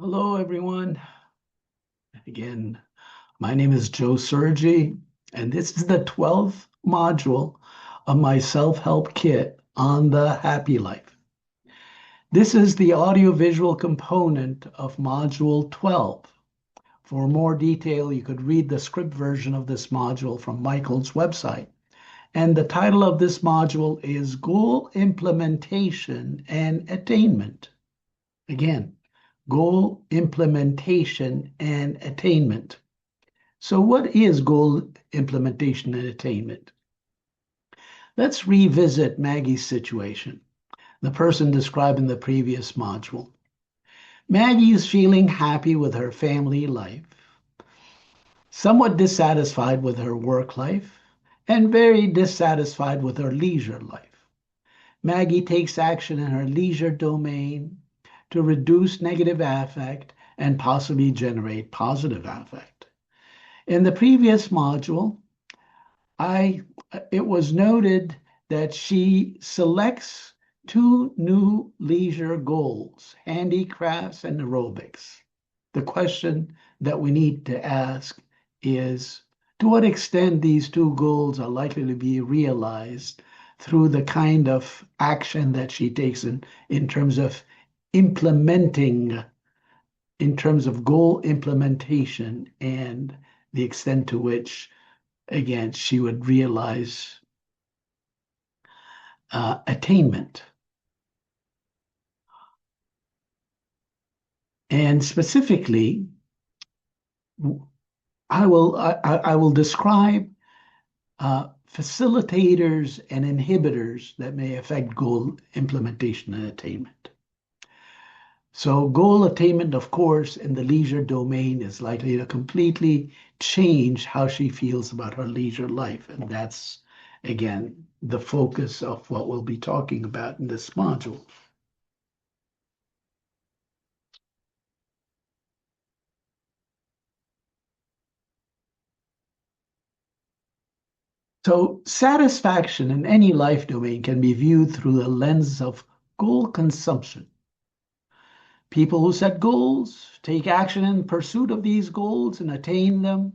Hello, everyone. Again, my name is Joe Sergi, and this is the 12th module of my self-help kit on the happy life. This is the audiovisual component of module 12. For more detail, you could read the script version of this module from Michael's website. And the title of this module is Goal Implementation and Attainment. Again, goal implementation and attainment. So, what is goal implementation and attainment? Let's revisit Maggie's situation, the person described in the previous module. Maggie is feeling happy with her family life, somewhat dissatisfied with her work life, and very dissatisfied with her leisure life. Maggie takes action in her leisure domain to reduce negative affect and possibly generate positive affect. In the previous module, it was noted that she selects two new leisure goals, handicrafts and aerobics. The question that we need to ask is, to what extent these two goals are likely to be realized through the kind of action that she takes in terms of implementing, in terms of goal implementation and the extent to which, again, she would realize attainment. And specifically, I will describe facilitators and inhibitors that may affect goal implementation and attainment. So goal attainment, of course, in the leisure domain is likely to completely change how she feels about her leisure life. And that's, again, the focus of what we'll be talking about in this module. So satisfaction in any life domain can be viewed through the lens of goal consumption. People who set goals, take action in pursuit of these goals and attain them,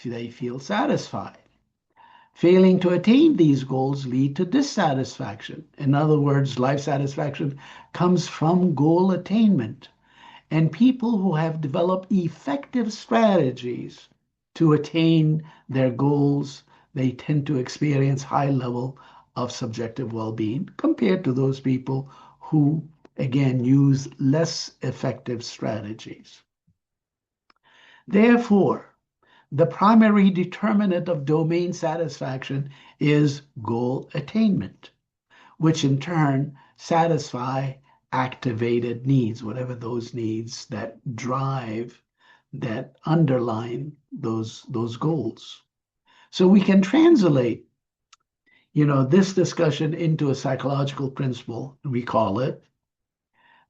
they feel satisfied. Failing to attain these goals lead to dissatisfaction. In other words, life satisfaction comes from goal attainment. And people who have developed effective strategies to attain their goals, they tend to experience high level of subjective well-being compared to those people who, again, use less effective strategies. Therefore, the primary determinant of domain satisfaction is goal attainment, which in turn satisfy activated needs, whatever those needs that drive, that underline those goals. So we can translate, this discussion into a psychological principle. We call it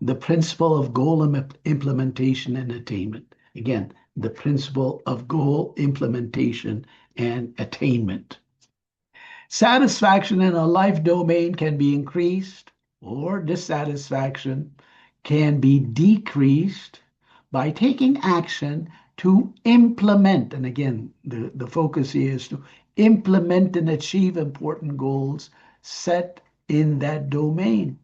the principle of goal implementation and attainment. Again, the principle of goal implementation and attainment. Satisfaction in a life domain can be increased, or dissatisfaction can be decreased by taking action to implement. And again, the focus here is to implement and achieve important goals set in that domain.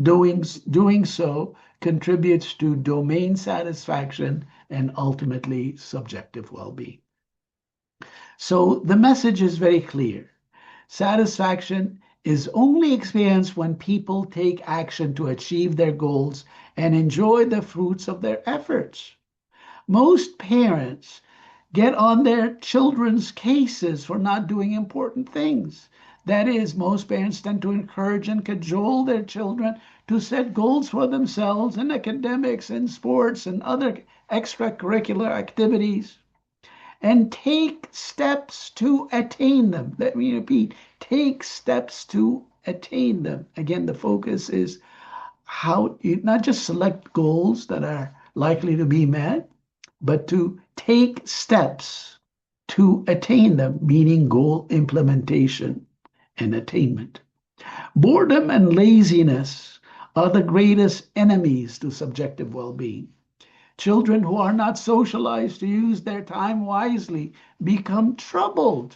Doing so contributes to domain satisfaction and ultimately subjective well-being. So the message is very clear. Satisfaction is only experienced when people take action to achieve their goals and enjoy the fruits of their efforts. Most parents get on their children's cases for not doing important things. That is, most parents tend to encourage and cajole their children to set goals for themselves in academics and sports and other extracurricular activities and take steps to attain them. Let me repeat, take steps to attain them. Again, the focus is how you not just select goals that are likely to be met, but to take steps to attain them, meaning goal implementation and attainment. Boredom and laziness are the greatest enemies to subjective well-being. Children who are not socialized to use their time wisely become troubled.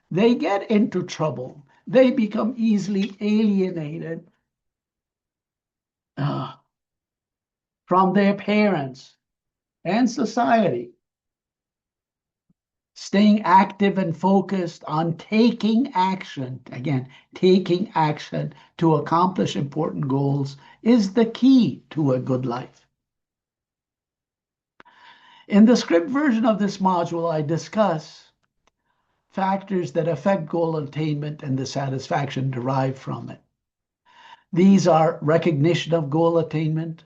They get into trouble. They become easily alienated uh, from their parents and society. Staying active and focused on taking action, again, taking action to accomplish important goals is the key to a good life. In the script version of this module, I discuss factors that affect goal attainment and the satisfaction derived from it. These are recognition of goal attainment,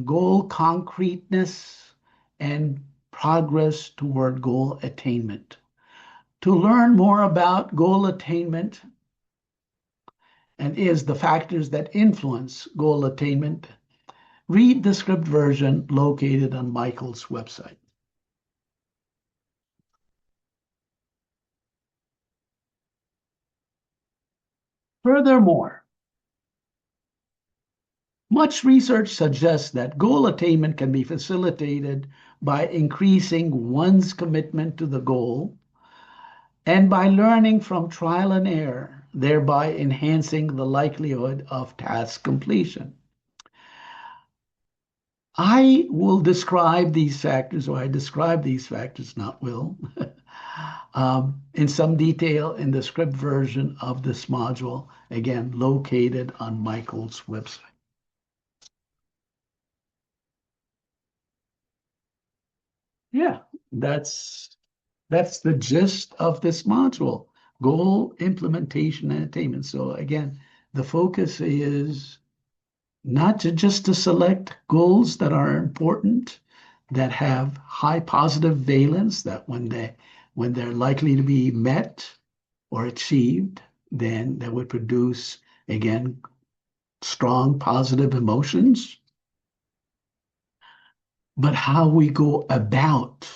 goal concreteness, and progress toward goal attainment. To learn more about goal attainment and is the factors that influence goal attainment, read the script version located on Michael's website. Furthermore, much research suggests that goal attainment can be facilitated by increasing one's commitment to the goal and by learning from trial and error, thereby enhancing the likelihood of task completion. I will describe these factors, or I describe these factors, not will, in some detail in the script version of this module, again, located on Michael's website. Yeah, that's the gist of this module, goal implementation and attainment. So again, the focus is not just to select goals that are important, that have high positive valence, that when they're likely to be met or achieved, then that would produce, again, strong positive emotions. But how we go about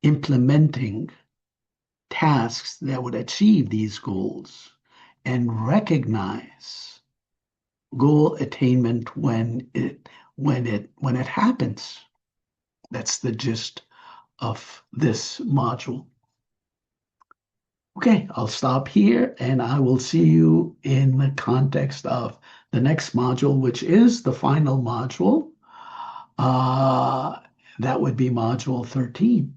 implementing tasks that would achieve these goals and recognize goal attainment when it happens. That's the gist of this module. Okay, I'll stop here and I will see you in the context of the next module, which is the final module. That would be module 13.